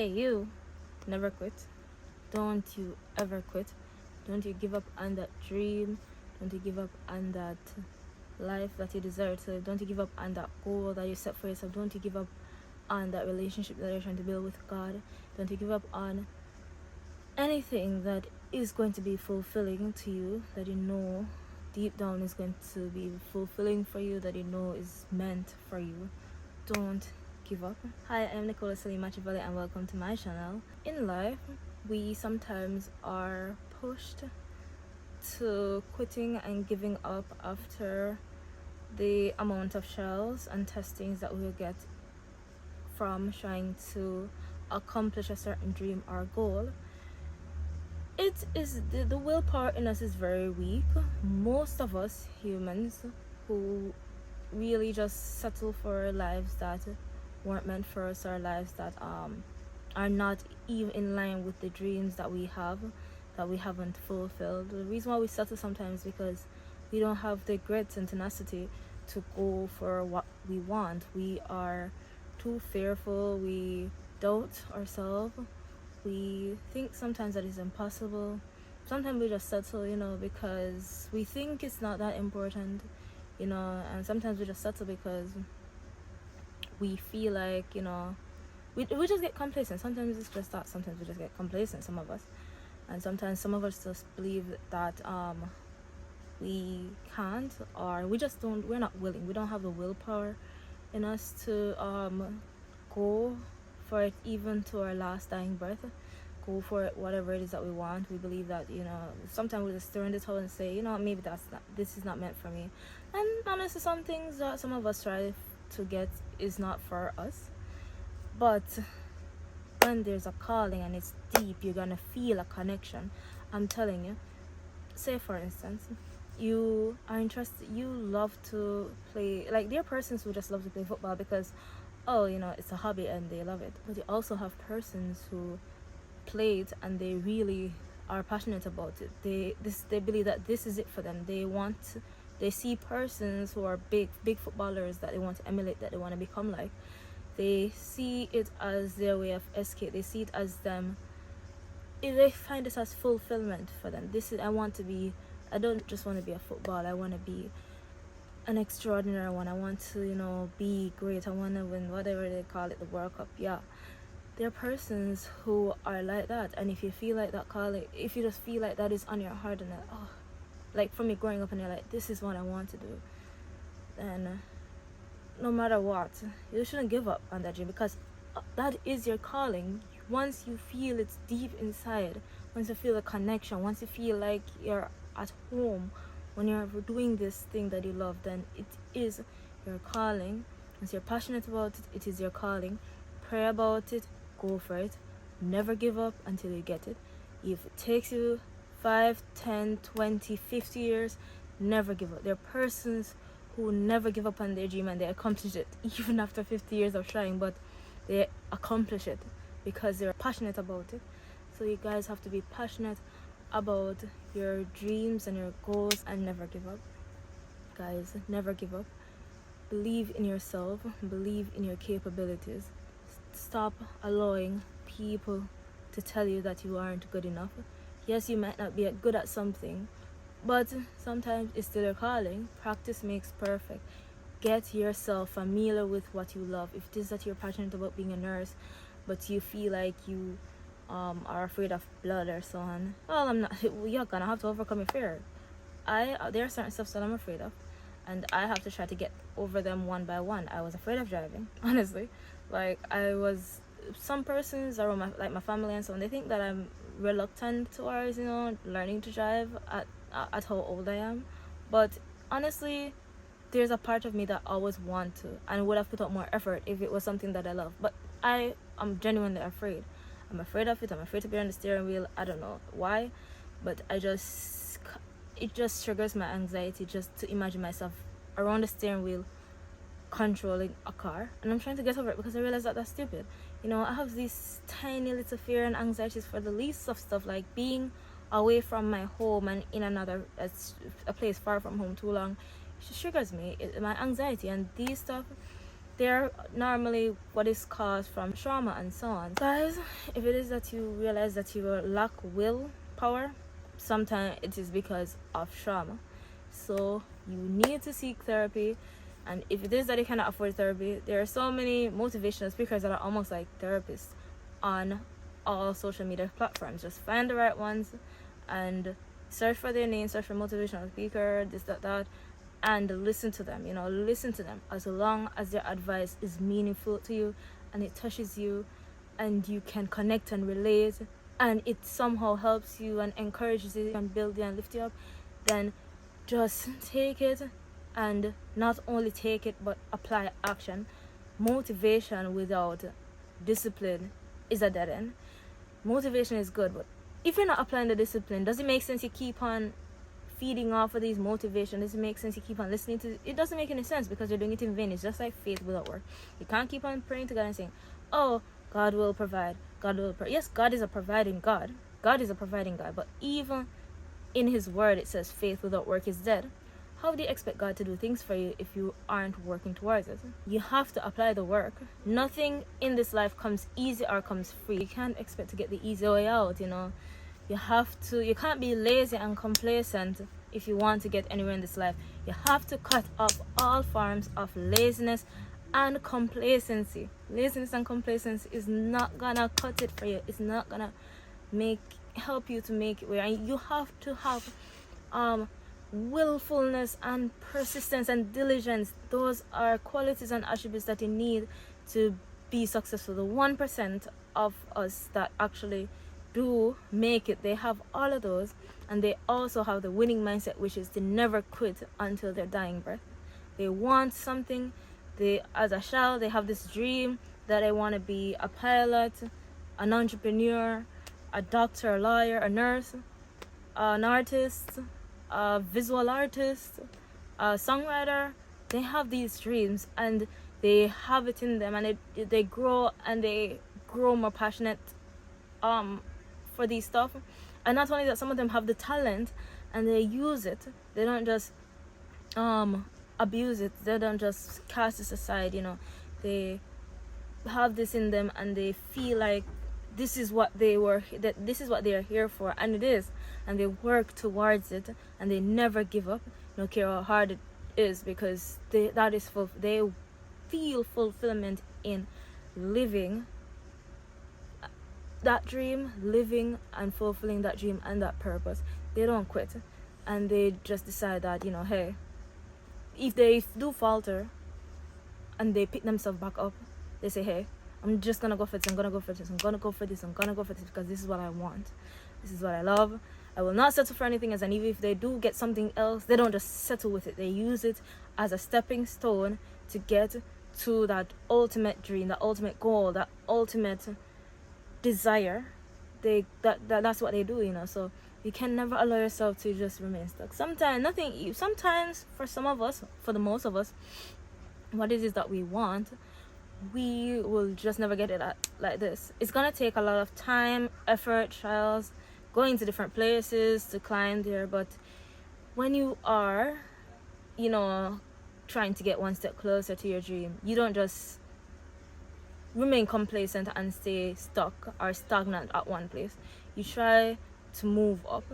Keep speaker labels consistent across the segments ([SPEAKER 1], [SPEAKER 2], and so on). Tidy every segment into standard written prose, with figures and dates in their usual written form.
[SPEAKER 1] Hey, you, never quit. Don't you ever quit. Don't you give up on that dream. Don't you give up on that life that you desire to live. Don't you give up on that goal that you set for yourself. Don't you give up on that relationship that you're trying to build with God. Don't you give up on anything that is going to be fulfilling to you, that you know deep down is going to be fulfilling for you, that you know is meant for you. Don't give up. Hi, I'm Nicola Salim Machivale and welcome to my channel. In life, we sometimes are pushed to quitting and giving up after the amount of trials and testings that we will get from trying to accomplish a certain dream or goal. It is the willpower in us is very weak. Most of us humans who really just settle for lives that weren't meant for us, or lives that are not even in line with the dreams that we have, that we haven't fulfilled. The reason why we settle sometimes because we don't have the grit and tenacity to go for what we want. We are too fearful. We doubt ourselves. We think sometimes that it's impossible. Sometimes we just settle, because we think it's not that important, and sometimes we just settle because we feel like, we just get complacent. Sometimes it's just that. Sometimes we just get complacent, some of us. And sometimes some of us just believe that we can't, or we're not willing. We don't have the willpower in us to go for it even to our last dying breath. Go for it, whatever it is that we want. We believe that, sometimes we just throw in the towel and say, maybe this is not meant for me. And honestly, some things that some of us try to get is not for us. But when there's a calling and it's deep, you're gonna feel a connection. I'm telling you. Say for instance, you are interested, you love to play, like there are persons who just love to play football because it's a hobby and they love it. But you also have persons who play it and they really are passionate about it. They believe that this is it for them. They see persons who are big footballers that they want to emulate, that they want to become like. They see it as their way of escape. They see it as them. They find this as fulfillment for them. I don't just want to be a footballer. I want to be an extraordinary one. I want to, be great. I want to win whatever they call it, the World Cup. Yeah. There are persons who are like that. And if you feel like that if you just feel like that is on your heart and that, like for me growing up and you're like, this is what I want to do, then no matter what, you shouldn't give up on that dream, because that is your calling. Once you feel it's deep inside, once you feel a connection, once you feel like you're at home, when you're doing this thing that you love, then it is your calling. Once you're passionate about it, it is your calling. Pray about it, go for it. Never give up until you get it. If it takes you 5, 10, 20, 50 years, never give up. There are persons who never give up on their dream and they accomplish it even after 50 years of trying, but they accomplish it because they're passionate about it. So you guys have to be passionate about your dreams and your goals and never give up. Guys, never give up. Believe in yourself. Believe in your capabilities. Stop allowing people to tell you that you aren't good enough. Yes, you might not be good at something, but sometimes it's still a calling. Practice makes perfect. Get yourself familiar with what you love. If it is that you're passionate about being a nurse, but you feel like you are afraid of blood or so on, well, I'm not. You're gonna have to overcome your fear. There are certain stuff that I'm afraid of, and I have to try to get over them one by one. I was afraid of driving, honestly. Like some persons are my family and so on. They think that I'm reluctant towards learning to drive at how old I am, but honestly, there's a part of me that always want to and would have put out more effort if it was something that I love. But I am genuinely afraid. I'm afraid of it. I'm afraid to be on the steering wheel. I don't know why, but it just triggers my anxiety just to imagine myself around the steering wheel controlling a car, and I'm trying to get over it because I realize that that's stupid. I have these tiny little fear and anxieties for the least of stuff, like being away from my home and in a place far from home too long. It triggers me, my anxiety, and these stuff, they're normally what is caused from trauma and so on. Guys, if it is that you realize that you lack willpower, sometimes it is because of trauma. So you need to seek therapy. And if it is that you cannot afford therapy, there are so many motivational speakers that are almost like therapists on all social media platforms. Just find the right ones and search for their name, search for motivational speaker, this, that, and listen to them. Listen to them as long as their advice is meaningful to you and it touches you and you can connect and relate and it somehow helps you and encourages you and builds you and lifts you up, then just take it. And not only take it but apply action. Motivation without discipline is a dead end. Motivation is good, but if you're not applying the discipline, does it make sense you keep on feeding off of these motivation? Does it make sense you keep on listening to it? It doesn't make any sense because you're doing it in vain. It's just like faith without work. You can't keep on praying to God and saying, oh, God will provide, yes, God is a providing God. God is a providing God, but even in his word it says faith without work is dead. How do you expect God to do things for you if you aren't working towards it? You have to apply the work. Nothing in this life comes easy or comes free. You can't expect to get the easy way out, You can't be lazy and complacent if you want to get anywhere in this life. You have to cut off all forms of laziness and complacency. Laziness and complacency is not gonna cut it for you. It's not gonna help you to make it where. And you have to have willfulness and persistence and diligence. Those are qualities and attributes that you need to be successful. The 1% of us that actually do make it, they have all of those, and they also have the winning mindset, which is to never quit until their dying breath. They want something. As a child, they have this dream that they want to be a pilot, an entrepreneur, a doctor, a lawyer, a nurse, an artist, a visual artist, a songwriter. They have these dreams and they have it in them, and they grow more passionate for these stuff. And not only that, some of them have the talent and they use it. They don't just abuse it. They don't just cast it aside. They have this in them and they feel like this is what they are here for, and it is, and they work towards it and they never give up, no care how hard it is, because they feel fulfillment in living that dream, living and fulfilling that dream and that purpose. They don't quit, and they just decide that, hey, if they do falter and they pick themselves back up, they say, hey, I'm just gonna go for this, I'm gonna go for this, I'm gonna go for this, I'm gonna go for this, because this is what I want, this is what I love. I will not settle for anything else. And even if they do get something else, they don't just settle with it. They use it as a stepping stone to get to that ultimate dream, that ultimate goal, that ultimate desire. That's what they do, So you can never allow yourself to just remain stuck. Sometimes for some of us, for the most of us, what it is that we want, we will just never get it like this. It's gonna take a lot of time, effort, trials, going to different places to climb there. But when you are, trying to get one step closer to your dream, you don't just remain complacent and stay stuck or stagnant at one place. You try to move up.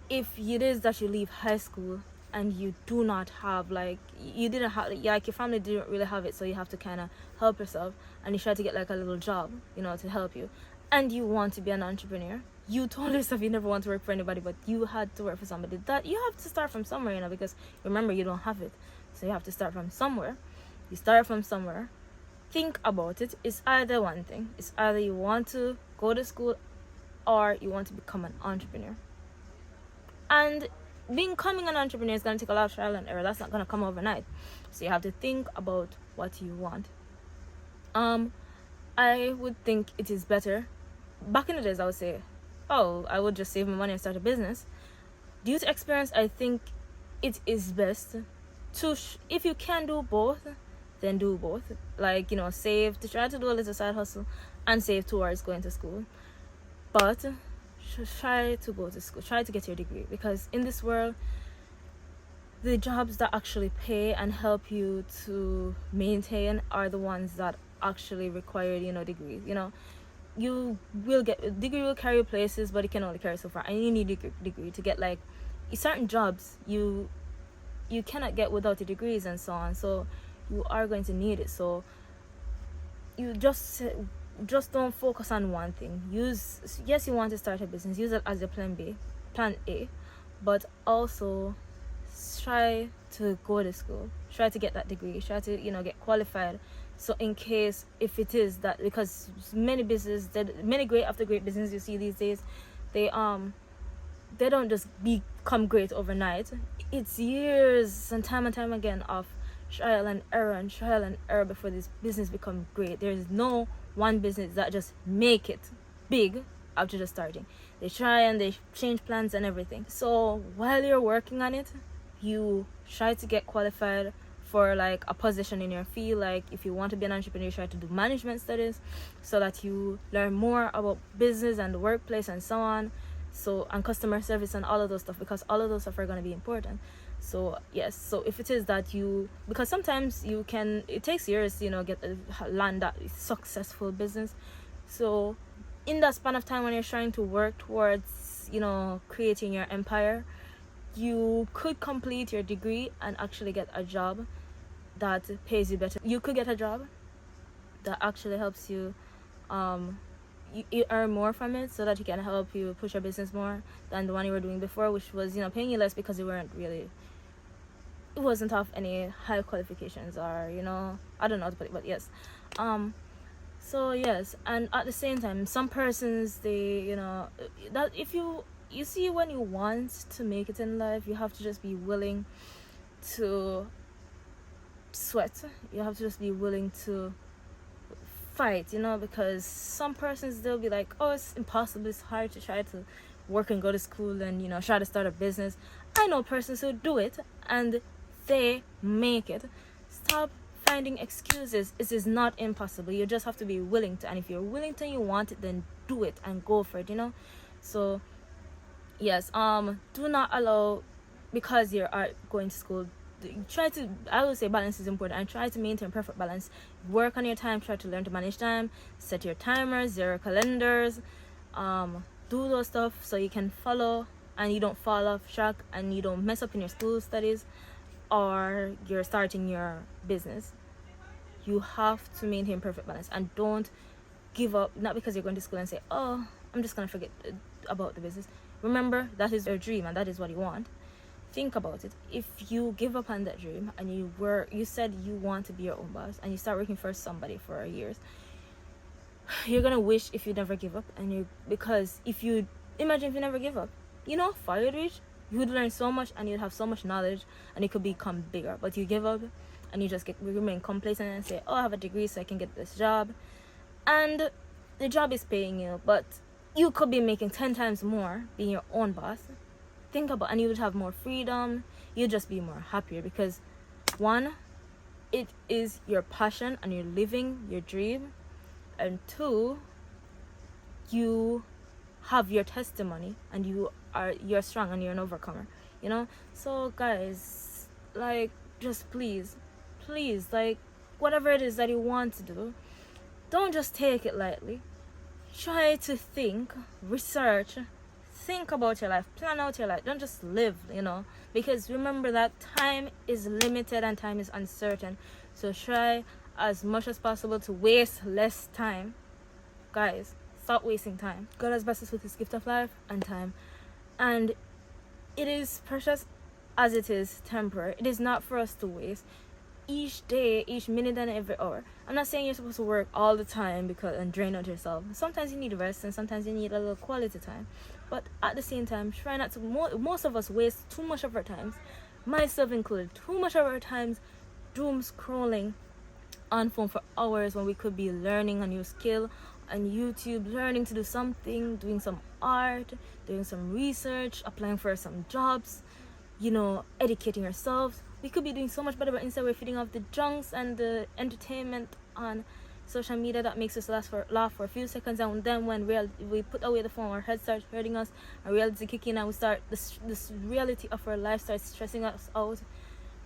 [SPEAKER 1] If it is that you leave high school and you do not have, your family didn't really have it, so you have to kind of help yourself, and you try to get a little job, to help you, and you want to be an entrepreneur. You told yourself you never want to work for anybody, but you had to work for somebody. That you have to start from somewhere, because remember, you don't have it, so you have to start from somewhere. You start from somewhere. Think about it. It's either one thing. It's either you want to go to school or you want to become an entrepreneur. And becoming an entrepreneur is going to take a lot of trial and error. That's not going to come overnight. So you have to think about what you want. I would think it is better. Back in the days, I would say, I would just save my money and start a business. Due to experience, I think it is best to, if you can do both, then do both. Save to try to do a little side hustle and save towards going to school. But try to go to school, try to get your degree, because in this world the jobs that actually pay and help you to maintain are the ones that actually require, degrees. You will get a degree, will carry you places, but it can only carry so far, and you need a degree to get like certain jobs you cannot get without the degrees and so on. So you are going to need it. So you just don't focus on one thing. Yes, you want to start a business, use it as your plan A, but also try to go to school, try to get that degree, try to get qualified. So in case, if it is that, because many great after great business you see these days, they don't just become great overnight. It's years and time again of trial and error before this business become great. There is no one business that just make it big after just starting. They try and they change plans and everything. So while you're working on it, you try to get qualified for like a position in your field. Like if you want to be an entrepreneur, you try to do management studies so that you learn more about business and the workplace and so on. So, and customer service and all of those stuff, because all of those stuff are going to be important. So yes, so if it is that because sometimes it takes years to get land that successful business. So in that span of time when you're trying to work towards creating your empire, you could complete your degree and actually get a job that pays you better. You could get a job that actually helps you you earn more from it, so that you can help you push your business more than the one you were doing before, which was paying you less because it wasn't of any high qualifications, or I don't know how to put it, but yes. So yes, and at the same time, some persons, they that if you see, when you want to make it in life, you have to just be willing to sweat. You have to just be willing to fight, because some persons, they'll be like, oh, it's impossible, it's hard to try to work and go to school and try to start a business. I know persons who do it and they make it. Stop finding excuses. It is not impossible. You just have to be willing to, and if you're willing to and you want it, then do it and go for it. So yes, do not allow, because you are going to school, I would say balance is important, and try to maintain perfect balance. Work on your time, try to learn to manage time, set your timers, your calendars, do those stuff so you can follow and you don't fall off track and you don't mess up in your school studies or you're starting your business. You have to maintain perfect balance, and don't give up, not because you're going to school and say, oh, I'm just gonna forget about the business. Remember, that is your dream and that is what you want. Think about it. If you give up on that dream and you said you want to be your own boss and you start working for somebody for years, you're gonna wish if you never give up. Because if you imagine, if you never give up, far you'd reach. You would learn so much and you'd have so much knowledge and it could become bigger. But you give up and you just remain complacent and say, oh, I have a degree so I can get this job, and the job is paying you, but you could be making 10 times more being your own boss. Think about, and you would have more freedom. You'd just be more happier, because one, it is your passion and you're living your dream, and two, you have your testimony and you're strong and you're an overcomer. So guys, like, just please, like, whatever it is that you want to do, don't just take it lightly. Try to think, research, think about your life, plan out your life. Don't just live, because remember that time is limited and time is uncertain. So try as much as possible to waste less time. Guys, stop wasting time. God has blessed us with his gift of life and time, and it is precious as it is temporary. It is not for us to waste each day, each minute, and every hour. I'm not saying you're supposed to work all the time and drain out yourself. Sometimes you need rest and sometimes you need a little quality time. But at the same time, try not to. Most of us waste too much of our times, myself included, too much of our times doom scrolling on phone for hours when we could be learning a new skill on YouTube, learning to do something, doing some art, doing some research, applying for some jobs, educating ourselves. We could be doing so much better, but instead we're feeding off the junks and the entertainment on social media that makes us laugh for a few seconds, and then when we put away the phone, our head starts hurting us, our reality kicking in, and we start this reality of our life starts stressing us out.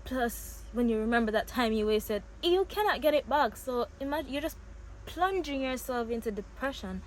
[SPEAKER 1] Plus, when you remember that time you wasted, you cannot get it back. So imagine you're just plunging yourself into depression,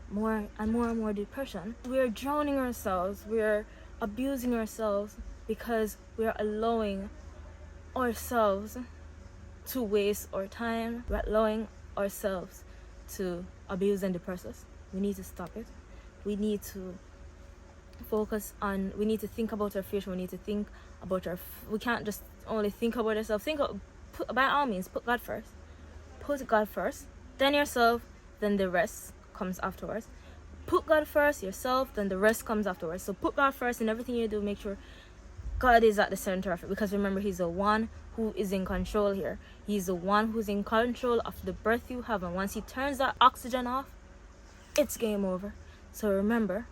[SPEAKER 1] more and more depression. We're drowning ourselves, we're abusing ourselves because we're allowing ourselves to waste our time. We're allowing ourselves to abuse and depress us. We need to stop it. We need to focus on, we need to think about our future. We need to think about we can't just only think about ourselves. By all means, put God first. Put God first, then yourself, then the rest comes afterwards. Put God first, yourself, then the rest comes afterwards. So put God first in everything you do. Make sure God is at the center of it, because remember, He's the one who is in control here. He's the one who's in control of the breath you have, and once He turns that oxygen off, it's game over. So remember,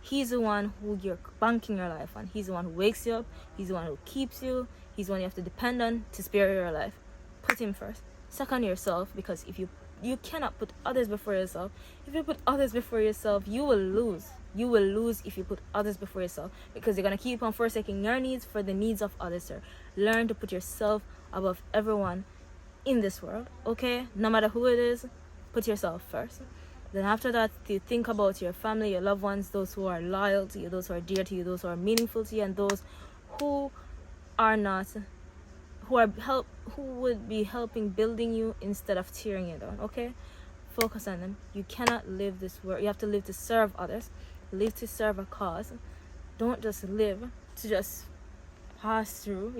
[SPEAKER 1] He's the one who you're banking your life on. He's the one who wakes you up. He's the one who keeps you. He's the one you have to depend on to spare your life. Put Him first. Second, yourself, because if you cannot put others before yourself. If you put others before yourself, you will lose. You will lose if you put others before yourself, because you're going to keep on forsaking your needs for the needs of others, sir. Learn to put yourself above everyone in this world, okay? No matter who it is, put yourself first. Then after that, you think about your family, your loved ones, those who are loyal to you, those who are dear to you, those who are meaningful to you, and those who are not, who would be helping building you instead of tearing you down, okay? Focus on them. You cannot live this world. You have to live to serve others. Live to serve a cause. Don't just live to just pass through,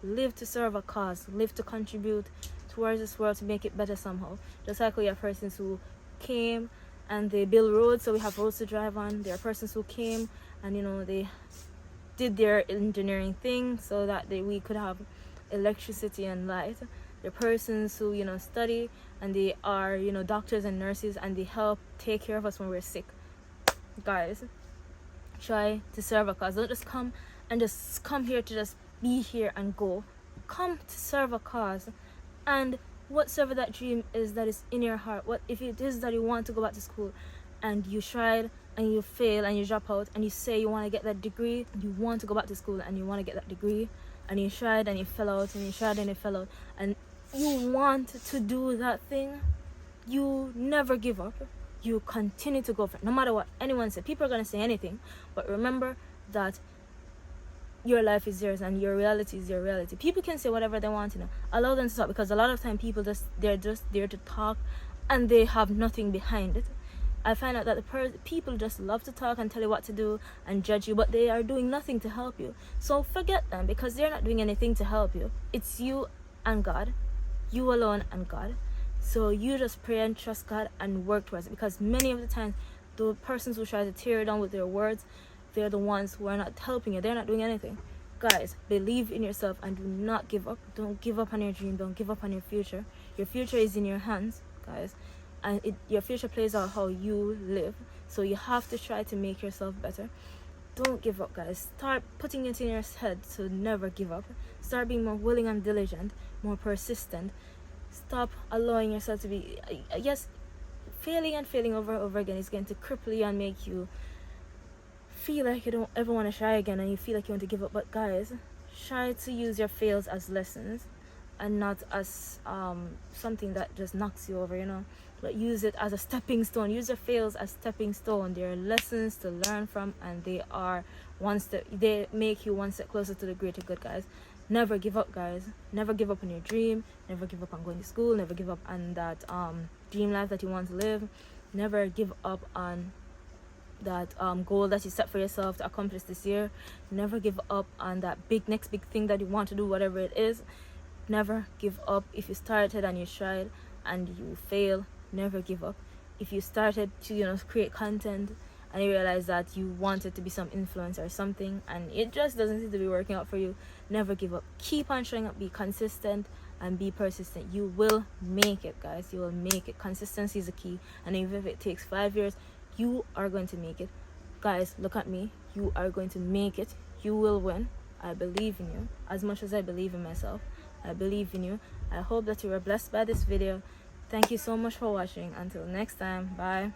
[SPEAKER 1] Live to serve a cause. Live to contribute towards this world to make it better somehow. Just like we have persons who came and they build roads so we have roads to drive on. There are persons who came and they did their engineering thing so that we could have electricity and light. There are persons who study and they are doctors and nurses, and they help take care of us when we're sick. Guys, try to serve a cause. Don't just come here to just be here and go. Come to serve a cause. And whatsoever that dream is that is in your heart, what if it is that you want to go back to school and you tried and you fail and you drop out and you say you want to get that degree, you want to go back to school and you want to get that degree, and you tried and you fell out and you tried and you fell out, and you want to do that thing, you never give up. You continue to go for it, no matter what anyone says. People are going to say anything, but remember that your life is yours and your reality is your reality. People can say whatever they want, allow them to talk, because a lot of time people they're just there to talk and they have nothing behind it. I find out that people just love to talk and tell you what to do and judge you, but they are doing nothing to help you. So forget them, because they're not doing anything to help you. It's you and God, you alone and God. So you just pray and trust God and work towards it, because many of the times the persons who try to tear you down with their words, they're the ones who are not helping you. They're not doing anything. Guys, believe in yourself and do not give up. Don't give up on your dream. Don't give up on your future. Your future is in your hands, guys, and your future plays out how you live. So you have to try to make yourself better. Don't give up, guys. Start putting it in your head to never give up. Start being more willing and diligent, more persistent. Stop allowing yourself to be, yes, failing over and over again is going to cripple you and make you feel like you don't ever want to try again, and you feel like you want to give up. But guys, try to use your fails as lessons and not as something that just knocks you over, but use it as a stepping stone. Use your fails as stepping stone. They are lessons to learn from, and they make you one step closer to the greater good, guys. Never give up, guys. Never give up on your dream. Never give up on going to school. Never give up on that dream life that you want to live. Never give up on that goal that you set for yourself to accomplish this year. Never give up on that next big thing that you want to do, whatever it is. Never give up. If you started and you tried and you fail, never give up. If you started to create content and you realize that you wanted to be some influencer or something and it just doesn't seem to be working out for you, never give up. Keep on showing up. Be consistent and be persistent. You will make it, guys. You will make it. Consistency is the key, and even if it takes 5 years, you are going to make it. Guys, look at me. You are going to make it. You will win. I believe in you as much as I believe in myself. I believe in you. I hope that you were blessed by this video. Thank you so much for watching. Until next time, bye.